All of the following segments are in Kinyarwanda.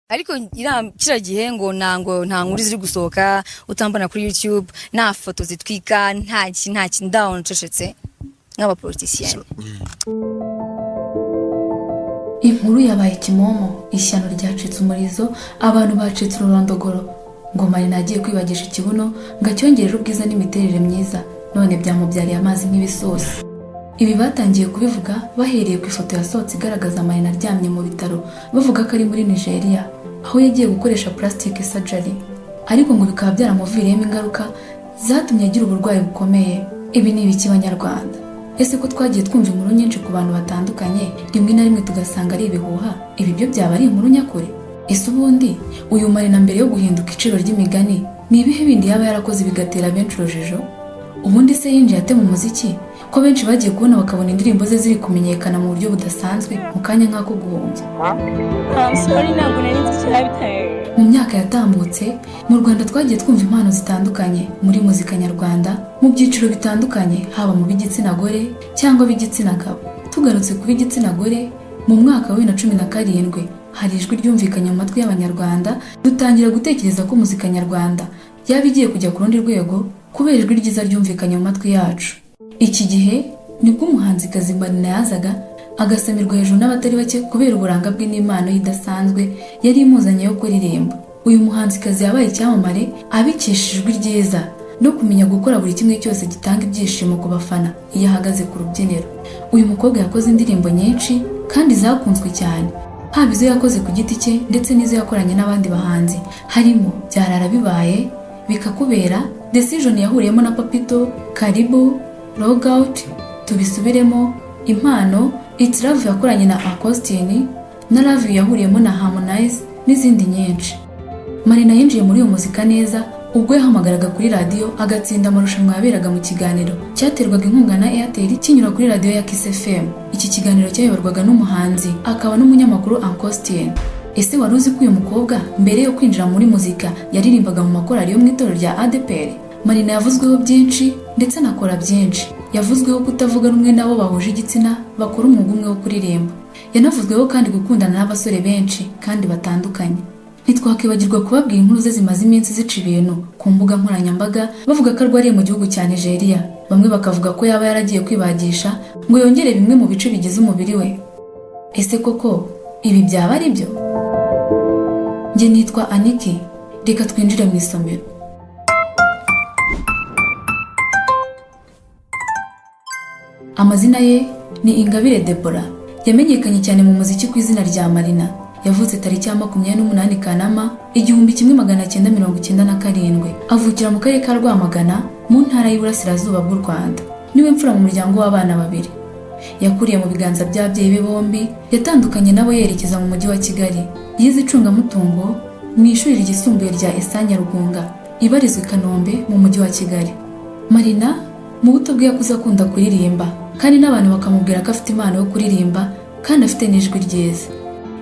ariko kira gihe ngo nta nkuru ziri gusohoka utambona kuri YouTube nta foto zitwika nta down cecetse nk'aba politician. Inkuru yabaye kimomo, ishyano ryacitse umurizo, abantu bacitse ururondogoro ngo Marina agiye kwibagisha ikibuno ngo acyongerere ubwiza n'imiterere myiza, none byamubyariye amazi nk'ibisosi. Ibi batangiye kubivuga bahereye ku ifoto yasohotse igaragaza Marina aryamye mu bitaro, bavuga ko ari muri Nigeria aho yagiye gukoresha plastic surgery, ariko ngo bikaba byaramuviriyemo ingaruka zatumye agira uburwayi bukomeye. Ibi ni ibiki Banyarwanda? Ese ko twagiye twumva inkuru nyinshi ku bantu batandukanye, rimwe na rimwe tugasanga ari ibihuha, ibi byo byaba ari inkuru nyakuri? Ese ubundi uyu Marina mbere yo guhinduka iciro ry'imigani ni ibihe bindi yaba yarakoze bigatera benshi urujijo? Ubundi se yinjiye ate mu muziki ko benshi bagiye kubona bakabona indirimbo ze ziri kumenyekana mu buryo budasanzwe mu kanya nk'ako guhumbya? Mu myaka yatambutse mu Rwanda twagiye twumva impano zitandukanye muri muzika nyarwanda mu byiciro bitandukanye, haba mu b'igitsina gore cyangwa b'igitsina gabo. Tugarutse ku b'igitsina gore, mu mwaka wa 2017 hari ijwi ryumvikanye mu matwi y'Abanyarwanda, dutangira gutekereza ko muzika nyarwanda yaba igiye kujya ku rundi rwego kubera ijwi ryiza ryumvikanye mu matwi yacu. Iki gihe nibwo umuhanzikazi Marina yazaga agasamirwa hejuru n'abatari bake kubera uburanga bwe n'impano idasanzwe yari imuzanye yo kuririmba. Uyu muhanzikazi yabaye icyamamare abikesha ijwi ryiza no kumenya gukora buri kimwe cyose gitanga ibyishimo ku bafana iyo ahagaze ku rubyiniro. Uyu mukobwa yakoze indirimbo nyinshi kandi zakunzwe cyane, haba izo yakoze ku giti cye ndetse n'izo yakoranye n'abandi bahanzi, harimo Byarara Bibaye, Bikakubera, Decision yahuriyemo na Papito, Karibu, Logout, Tubisubiremo, Impano, It's Love yakoranye na Akostini, na Love yahuriyemo na Harmonize n'izindi nyinshi. Marina yinjiye muri uyu muzika neza ubwo yahamagaraga kuri radio agatsinda amarushanwa yaberaga mu kiganiro cyaterwaga inkunga na Airtel kinyura kuri radio ya Kiss FM. Iki kiganiro cyayoborwaga n'umuhanzi akaba n'umunyamakuru Akostini. Ese wari uzi ko uyu mukobwa mbere yo kwinjira muri muzika yaririmbaga mu makorali yo mu itorero rya ADPR? Marina yavuzweho byinshi ndetse anakora byinshi. Yavuzweho kutavuga rumwe nabo bahuje igitsina bakora umwuga umwe wo kuririmba. Yanavuzweho kandi gukundana n'abasore benshi kandi batandukanye. Ntitwakwibagirwa kubabwira inkuru ze zimaze iminsi zica ibintu ku mbuga nkoranyambaga bavuga ko arwariye mu gihugu cya Nigeria. Bamwe bakavuga ko yaba yaragiye kwibagisha ngo yongere bimwe mu bice bigize umubiri we. Ese koko ibi byaba ari byo? Njye nitwa Aniki, reka twinjire mu isomero. Amazina ye ni Ingabire Deborah, yamenyekanye cyane mu muziki ku izina rya Marina. Yavutse tariki ya 28 Kanama 1997. Avukira mu karere ka Rwamagana mu ntara y'Iburasirazuba bw'u Rwanda. Niwe mfura mu muryango w'abana babiri. Yakuriye mu biganza by'ababyeyi be bombi, yatandukanye nabo yerekeza mu mujyi wa Kigali. Yize icungamutungo mu ishuri ryisumbuye rya Esanya Rugunga ibarizwe i Kanombe mu mujyi wa Kigali. Marina mu buto bwe yakuze akunda kuririmba kandi n'abantu bakamubwira ko afite impano yo kuririmba kandi afite n'ijwi ryiza.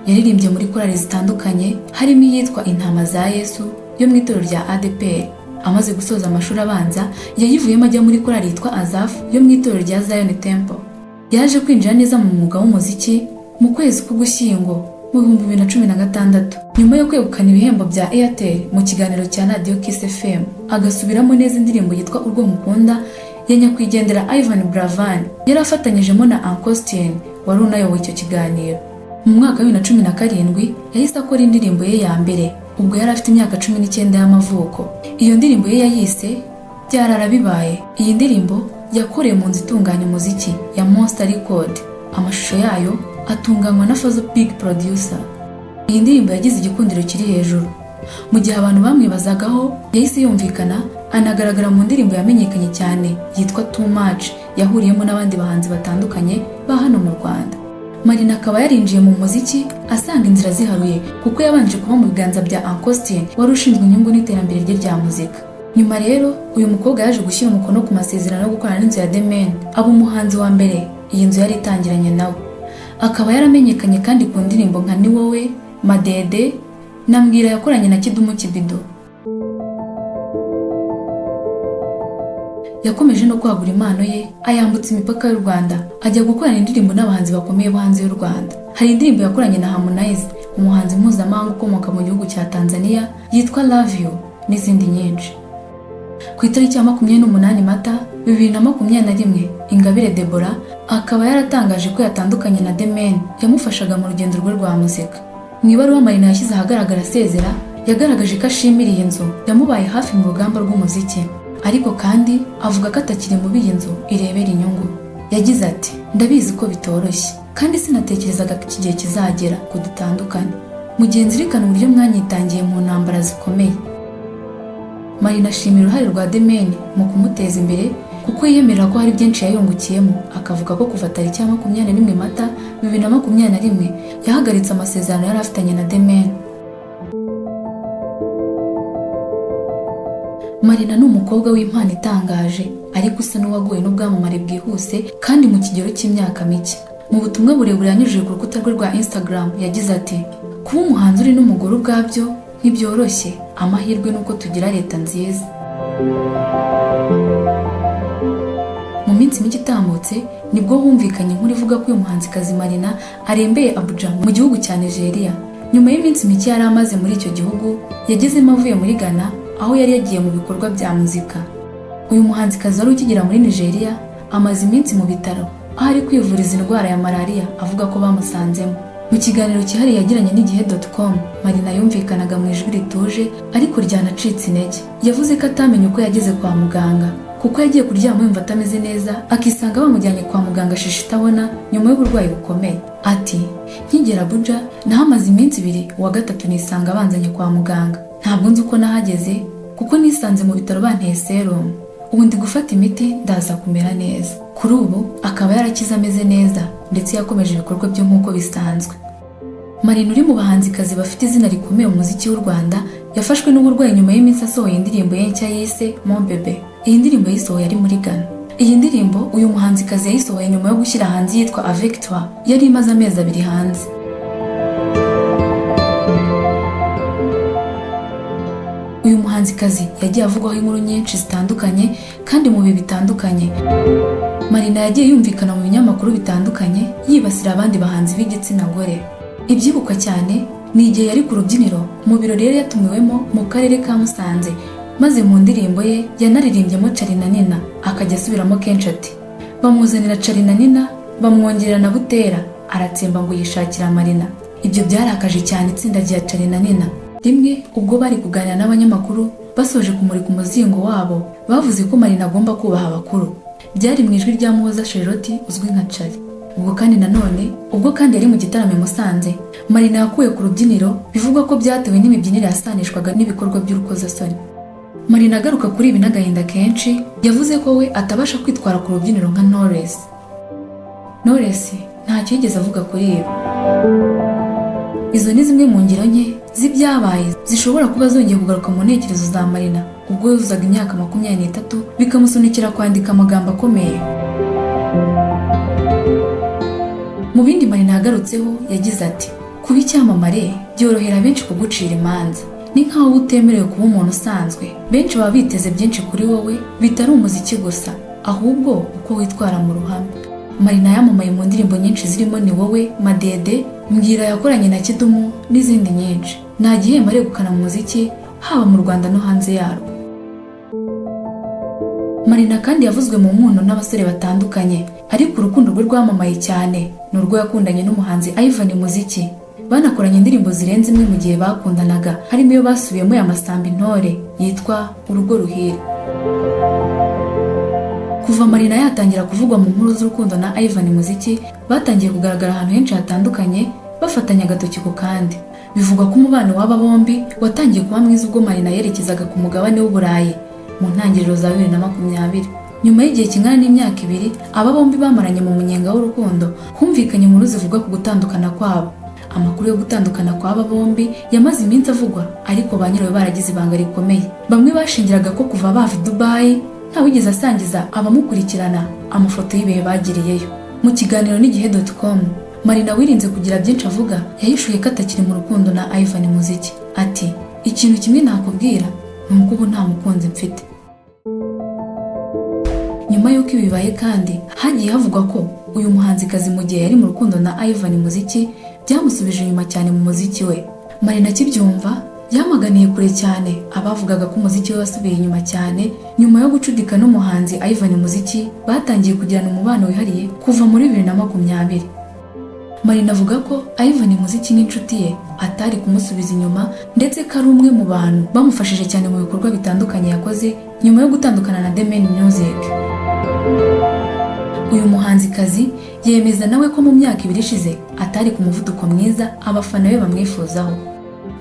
Yaririmbye muri korali zitandukanye harimo iyitwa Intama za Yesu yo mu itorero rya ADPR. Amaze gusoza amashuri abanza yayivuyemo ajya muri korali yitwa Azaf yo mu itorero rya Zion Temple. Yaje kwinjira neza mu mwuga w'umuziki mu kwezi k'Ugushyingo mu 2016 nyuma yo kwegukana ibihembo bya Airtel mu kiganiro cya Radio Kiss FM, agasubiramo neza indirimbo yitwa Urwo Mukunda ya nyakwigendera Ivan Buravan. Yari afatanyijemo na Akostini wari unayoboye icyo kiganiro. Mu mwaka wa 2017 yahise akora indirimbo ye ya mbere ubwo yari afite imyaka 19 y'amavuko. Iyo ndirimbo ye yayise Byarara Bibaye. Iyi ndirimbo yakoreye mu nzu itunganya umuziki ya Monster Record. Amashusho yayo atunganywa na Fazo Big Producer. Iyi ndirimbo yagize igikundiro kiri hejuru. Mu gihe abantu bamwibazagaho, yahise yumvikana anagaragara mu ndirimbo yamenyekanye cyane yitwa Too Much yahuriyemo n'abandi bahanzi batandukanye ba hano mu Rwanda. Marina akaba yarinjiye mu muziki asanga inzira ziharuye kuko yabanje kuba mu biganza bya Akostini wari ushinzwe inyungu n'iterambere rye rya muzika. Nyuma rero uyu mukobwa yaje gushyira umukono ku masezerano yo gukorana n'inzu ya The Men, aba umuhanzi wa mbere iyi nzu yari itangiranye nawe. Akaba yaramenyekanye kandi ku ndirimbo nka Ni Wowe, Madede na Mbwira yakoranye na Kidumu Kibido. Yakomeje no kwagura impano ye ayambutsa imipaka y'u Rwanda ajya gukorana indirimbo n'abahanzi bakomeye bo hanze y'u Rwanda. Hari indirimbo yakoranye na Harmonize umuhanzi mpuzamahanga ukomoka mu gihugu cya Tanzania yitwa Love You n'izindi nyinshi. Ku itariki ya 28 Mata 2021, Ingabire Deborah akaba yaratangaje ko yatandukanye na The Man yamufashaga mu rugendo rwe rwa muzika. Mu ibaruwa Marina yashyize ahagaragara asezera, yagaragaje ko ashimira iyi nzu yamubaye hafi mu rugamba rw'umuziki, ariko kandi avuga ko atakiri muri iyi nzu irebera inyungu. Yagize ati, ndabizi ko bitoroshye kandi sinatekerezaga ko iki gihe kizagera ko dutandukanye. Mu gihe nzirikana uburyo mwanyitangiye mu ntambara zikomeye. Marina ashimira uruhare rwa The Man mu kumuteza imbere kuko yiyemerera ko hari byinshi yayungukiyemo, akavuga ko kuva tariki ya 21 Mata 2021 yahagaritse amasezerano yari afitanye na The Man. Marina ni umukobwa w'impano itangaje, ariko usa n'uwaguye n'ubwamamare bwihuse kandi mu kigero cy'imyaka mike. Mu butumwa burebure yanyujije ku rukuta rwe rwa Instagram yagize ati, kuba umuhanzi uri n'umugore ubwabyo ntibyoroshye, amahirwe nuko tugira leta nziza. Mu minsi mike itambutse nibwo humvikanye inkuru ivuga ko uyu muhanzikazi Marina arembeye Abuja mu gihugu cya Nigeria. Nyuma y'iminsi mike yari amaze muri icyo gihugu, yagezemo avuye muri Ghana aho yari yagiye mu bikorwa bya muzika. Uyu muhanzikazi wari ukigera muri Nigeria amaze iminsi mu bitaro aho ari kwivuriza indwara ya malaria, avuga ko bamusanzemo. Mu kiganiro cyihariye yagiranye n'igihe.com, Marina yumvikanaga mu ijwi rituje ariko ryanacitse intege. Yavuze ko atamenye uko yageze kwa muganga kuko yagiye kuryama yumva atameze neza, akisanga bamujyanye kwa muganga shisha itabona nyuma y'uburwayi bukomeye. Ati, nkigera Abuja nahamaze iminsi 2, uwa gatatu nisanga banzanye kwa muganga. Ntabwo nzi uko nahageze kuko nisanze mu bitaro banteye serum. Ubu ndi gufata imiti ndaza kumera neza. Kuri ubu akaba yarakize ameze neza ndetse yakomeje ibikorwa byo nk'uko bisanzwe. Marina uri mu bahanzikazi bafite izina rikomeye mu muziki w'u Rwanda yafashwe n'uburwayi nyuma y'iminsi asohoye indirimbo ye nshya yise Mon Bebe. Iyi ndirimbo yayisohoye ari muri Ghana. Iyi ndirimbo uyu muhanzikazi yayisohoye nyuma yo gushyira hanze yitwa Avec Toi, yari imaze amezi 2 hanze. Uyu muhanzikazi yagiye avugwaho inkuru nyinshi zitandukanye kandi mu bihe bitandukanye. Marina yagiye yumvikana mu binyamakuru bitandukanye yibasira abandi bahanzi b'igitsina gore. Ibyibukwa cyane ni igihe yari ku rubyiniro mu birori yari yatumiwemo mu karere ka Musanze, maze mu ndirimbo ye yanaririmbyemo Charly na Nina akajya asubiramo kenshi ati, bamuzanira Charly na Nina bamwongerera na Butera, aratsemba ngo yishakira Marina. Ibyo byarakaje cyane itsinda rya Charly na Nina. Rimwe ubwo bari kuganira n'abanyamakuru basoje kumurika umuzingo wabo, bavuze ko Marina agomba kubaha abakuru. Byari mu ijwi rya Muhoza Charlotte uzwi nka Charly. Ubwo kandi yari mu gitaramo i Musanze, Marina yakuwe ku rubyiniro bivugwa ko byatewe n'imibyinire yasanishwaga n'ibikorwa by'urukozasoni. Marina agaruka kuri ibi n'agahinda kenshi, yavuze ko we atabasha kwitwara ku rubyiniro nka Knowless. Knowless ntacyo yigeze avuga kuri ibi. Izo ni zimwe mu ngero nke z'ibyabaye zishobora kuba zongeye kugaruka mu ntekerezo za Marina ubwo yuzuzaga imyaka 23 bikamusunikira kwandika amagambo akomeye. Mu bindi Marina yagarutseho yagize ati, kuba icyamamare byorohera benshi kugucira imanza. Ni nkaho utemerewe kuba umuntu usanzwe. Benshi baba biteze byinshi kuri wowe bitari umuziki gusa, ahubwo uko witwara mu ruhame. Marina yamamaye mu ndirimbo nyinshi zirimo Ni Wowe, Madede, Mbwira yakoranye na Kidumu n'izindi nyinshi. Nta gihembo aregukana mu muziki haba mu Rwanda no hanze yarwo. Marina kandi yavuzwe mu mpuno n'abasore batandukanye, ariko urukundo rwe rwamamaye cyane ni urwo yakundanye n'umuhanzi Ivan Muziki. Banakoranye indirimbo zirenze imwe mu gihe bakundanaga, harimo iyo basubiyemo ya Masamba Intore yitwa Urugo Ruhire. Kuva Marina yatangira kuvugwa mu nkuru z'urukundo na Ivan Muziki, batangiye kugaragara ahantu henshi hatandukanye bafatanya agatoki ku kandi. Bivugwa ko umubano w'aba bombi watangiye kuba mwiza ubwo Marina yerekezaga ku mugabane w'Uburayi mu ntangiriro za 2020. Nyuma y'igihe kingana n'imyaka 2 aba bombi bamaranye mu munyenga w'urukundo, humvikanye inkuru zivuga ku gutandukana kwabo. Amakuru yo gutandukana kw'aba bombi yamaze iminsi avugwa, ariko ba nyirayo baragize ibanga rikomeye. Bamwe bashingiraga ko kuva bava Dubai ntawigeze asangiza abamukurikirana amafoto y'ibihe bagiriyeyo. Mu kiganiro n'igihe.com, Marina wirinze kugira byinshi avuga yahishuye ko atakiri mu rukundo na Ivan Muziki. Ati, ikintu kimwe nakubwira ni uko ubu nta mukunzi mfite. Nyuma y'uko ibibaye kandi hagiye havugwa ko uyu muhanzikazi mu gihe yari mu rukundo na Ivan Muziki byamusubije inyuma cyane mu muziki we. Marina akibyumva yamaganiye kure cyane abavugaga ko umuziki we wasubiye inyuma cyane nyuma yo gucudika n'umuhanzi Ivan Muziki batangiye kugirana umubano wihariye kuva muri 2020. Marina avuga ko Ivan Muziki nk'inshuti ye atari kumusubiza inyuma ndetse ko ari umwe mu bantu bamufashije cyane mu bikorwa bitandukanye yakoze nyuma yo gutandukana na The Main Music. Uyu muhanzikazi yemeza nawe ko mu myaka 2 ishize atari ku muvuduko mwiza abafana be bamwifuzaho.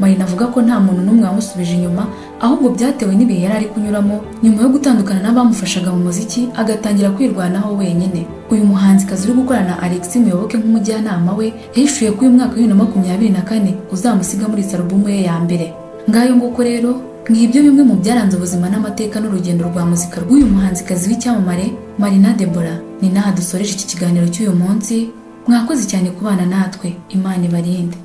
Marina avuga ko nta muntu n'umwe wamusubije inyuma ahubwo byatewe n'ibihe yari ari kunyuramo nyuma yo gutandukana n'abamufashaga mu muziki agatangira kwirwanaho wenyine. Uyu muhanzikazi uri gukorana na Alex Muyoboke nk'umujyanama we yahishuye ko uyu mwaka wa 2024 uzamusiga muri alubumu ye ya mbere. Ngayo nguko rero ngibyo bimwe mu byaranze ubuzima n'amateka n'urugendo rwa muzika rw'uyu muhanzikazi w'icyamamare Marina Deborah. Ni naha dusoreje iki kiganiro cy'uyu munsi. Mwakoze cyane kubana natwe. Imana ibarinde.